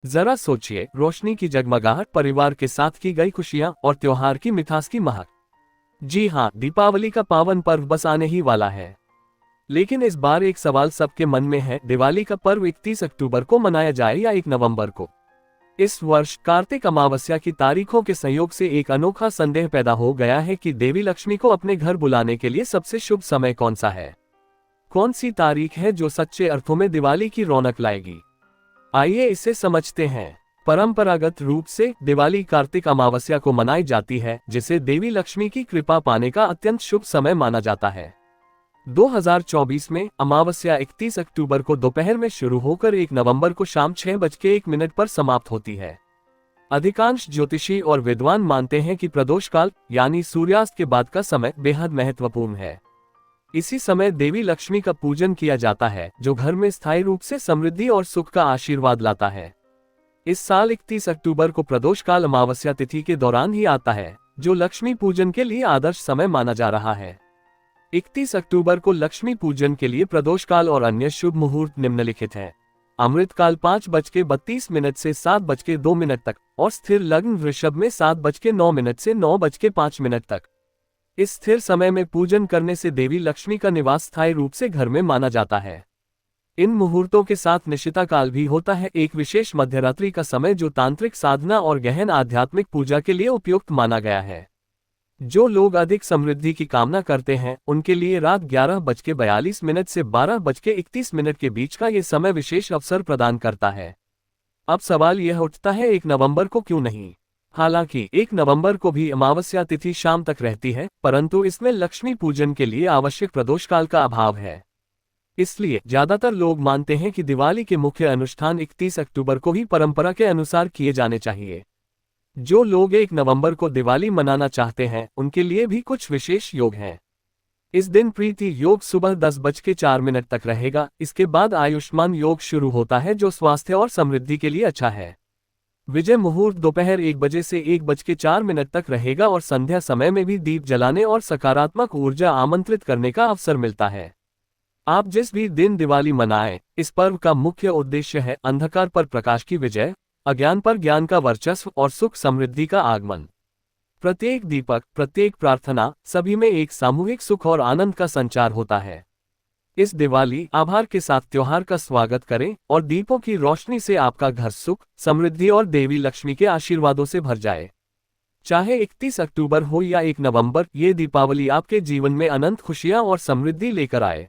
जरा सोचिए, रोशनी की जगमगाहट, परिवार के साथ की गई खुशियां और त्योहार की मिठास की महक। जी हाँ, दीपावली का पावन पर्व बस आने ही वाला है। लेकिन इस बार एक सवाल सबके मन में है, दिवाली का पर्व 31 अक्टूबर को मनाया जाए या 1 नवंबर को। इस वर्ष कार्तिक अमावस्या की तारीखों के संयोग से एक अनोखा संदेह पैदा हो गया है कि देवी लक्ष्मी को अपने घर बुलाने के लिए सबसे शुभ समय कौन सा है। कौन सी तारीख है जो सच्चे अर्थों में दिवाली की रौनक लाएगी। आइए इसे समझते हैं। परंपरागत रूप से दिवाली कार्तिक अमावस्या को मनाई जाती है, जिसे देवी लक्ष्मी की कृपा पाने का अत्यंत शुभ समय माना जाता है। 2024 में अमावस्या 31 अक्टूबर को दोपहर में शुरू होकर 1 नवंबर को शाम 6:01 पर समाप्त होती है। अधिकांश ज्योतिषी और विद्वान मानते हैं कि प्रदोष काल यानी सूर्यास्त के बाद का समय बेहद महत्वपूर्ण है। इसी समय देवी लक्ष्मी का पूजन किया जाता है, जो घर में स्थायी रूप से समृद्धि और सुख का आशीर्वाद लाता है। इस साल 31 अक्टूबर को प्रदोष काल अमावस्या तिथि के दौरान ही आता है, जो लक्ष्मी पूजन के लिए आदर्श समय माना जा रहा है। 31 अक्टूबर को लक्ष्मी पूजन के लिए प्रदोष काल और अन्य शुभ मुहूर्त निम्नलिखित हैं। अमृत काल 5:32 से 7:02 तक और स्थिर लग्न वृषभ में 7:09 से 9:05 तक। इस स्थिर समय में पूजन करने से देवी लक्ष्मी का निवास स्थायी रूप से घर में माना जाता है। इन मुहूर्तों के साथ निशिता काल भी होता है, एक विशेष मध्यरात्रि का समय जो तांत्रिक साधना और गहन आध्यात्मिक पूजा के लिए उपयुक्त माना गया है। जो लोग अधिक समृद्धि की कामना करते हैं, उनके लिए रात 11:42 से 12:31 के बीच का ये समय विशेष अवसर प्रदान करता है। अब सवाल यह उठता है, 1 नवंबर को क्यों नहीं। हालांकि 1 नवंबर को भी अमावस्या तिथि शाम तक रहती है, परंतु इसमें लक्ष्मी पूजन के लिए आवश्यक प्रदोष काल का अभाव है। इसलिए ज्यादातर लोग मानते हैं कि दिवाली के मुख्य अनुष्ठान 31 अक्टूबर को ही परंपरा के अनुसार किए जाने चाहिए। जो लोग 1 नवंबर को दिवाली मनाना चाहते हैं, उनके लिए भी कुछ विशेष योग हैं। इस दिन प्रीति योग सुबह 10:04 तक रहेगा। इसके बाद आयुष्मान योग शुरू होता है, जो स्वास्थ्य और समृद्धि के लिए अच्छा है। विजय मुहूर्त दोपहर 1 बजे से 1:04 तक रहेगा और संध्या समय में भी दीप जलाने और सकारात्मक ऊर्जा आमंत्रित करने का अवसर मिलता है। आप जिस भी दिन दिवाली मनाएं, इस पर्व का मुख्य उद्देश्य है अंधकार पर प्रकाश की विजय, अज्ञान पर ज्ञान का वर्चस्व और सुख समृद्धि का आगमन। प्रत्येक दीपक, प्रत्येक प्रार्थना, सभी में एक सामूहिक सुख और आनंद का संचार होता है। इस दिवाली आभार के साथ त्योहार का स्वागत करें और दीपों की रोशनी से आपका घर सुख, समृद्धि और देवी लक्ष्मी के आशीर्वादों से भर जाए। चाहे 31 अक्टूबर हो या 1 नवंबर, ये दीपावली आपके जीवन में अनंत खुशियां और समृद्धि लेकर आए।